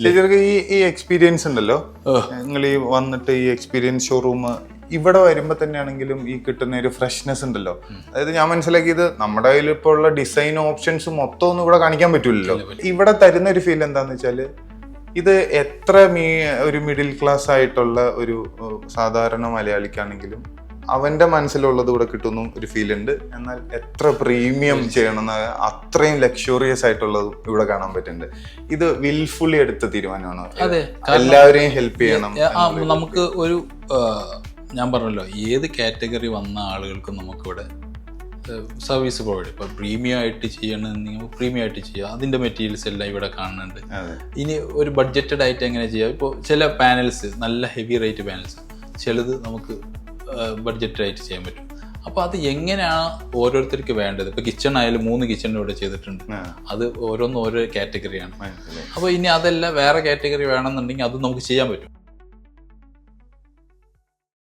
ചേച്ചിക്ക് ഈ എക്സ്പീരിയൻസ് ഉണ്ടല്ലോ, നിങ്ങൾ ഈ വന്നിട്ട് ഈ എക്സ്പീരിയൻസ് ഷോറൂം ഇവിടെ വരുമ്പോ തന്നെയാണെങ്കിലും ഈ കിട്ടുന്ന ഒരു ഫ്രഷ്നെസ് ഉണ്ടല്ലോ. അതായത് ഞാൻ മനസ്സിലാക്കിയത് നമ്മുടെ കയ്യിൽ ഇപ്പോൾ ഉള്ള ഡിസൈൻ ഓപ്ഷൻസ് മൊത്തം ഒന്നും ഇവിടെ കാണിക്കാൻ പറ്റൂലല്ലോ. ഇവിടെ തരുന്ന ഒരു ഫീൽ എന്താന്ന് വെച്ചാല്, ഇത് എത്ര ഒരു മിഡിൽ ക്ലാസ് ആയിട്ടുള്ള ഒരു സാധാരണ മലയാളിക്കാണെങ്കിലും അവന്റെ മനസ്സിലുള്ളത് ഇവിടെ കിട്ടുന്നു ഒരു ഫീൽ ഉണ്ട്. എന്നാൽ എത്ര പ്രീമിയം ചെയ്യണം, അത്രയും ലക്ഷറിയസ് ആയിട്ടുള്ളതും ഇവിടെ കാണാൻ പറ്റുന്നുണ്ട്. ഇത് വിൽഫുള്ളി എടുത്ത തീരുമാനമാണ്. എല്ലാവരെയും ഹെൽപ്പ് ചെയ്യണം. നമുക്ക് ഒരു ഞാൻ പറഞ്ഞല്ലോ, ഏത് കാറ്റഗറി വന്ന ആളുകൾക്കും നമുക്കിവിടെ സർവീസ് പ്രൊവൈഡ്. ഇപ്പോൾ പ്രീമിയം ആയിട്ട് ചെയ്യണമെങ്കിൽ പ്രീമിയം ആയിട്ട് ചെയ്യുക. അതിൻ്റെ മെറ്റീരിയൽസ് എല്ലാം ഇവിടെ കാണുന്നുണ്ട്. ഇനി ഒരു ബഡ്ജറ്റഡ് ആയിട്ട് എങ്ങനെ ചെയ്യാം? ഇപ്പോൾ ചില പാനൽസ് നല്ല ഹെവി റേറ്റ് പാനൽസ്, ചിലത് നമുക്ക് ബഡ്ജറ്റായിട്ട് ചെയ്യാൻ പറ്റും. അപ്പോൾ അത് എങ്ങനെയാണ് ഓരോരുത്തർക്ക് വേണ്ടത്. ഇപ്പോൾ കിച്ചൺ ആയാലും 3 കിച്ചൺ ഇവിടെ ചെയ്തിട്ടുണ്ട്. അത് ഓരോന്നും ഓരോ കാറ്റഗറിയാണ്. അപ്പോൾ ഇനി അതല്ല വേറെ കാറ്റഗറി വേണമെന്നുണ്ടെങ്കിൽ അത് നമുക്ക് ചെയ്യാൻ പറ്റും.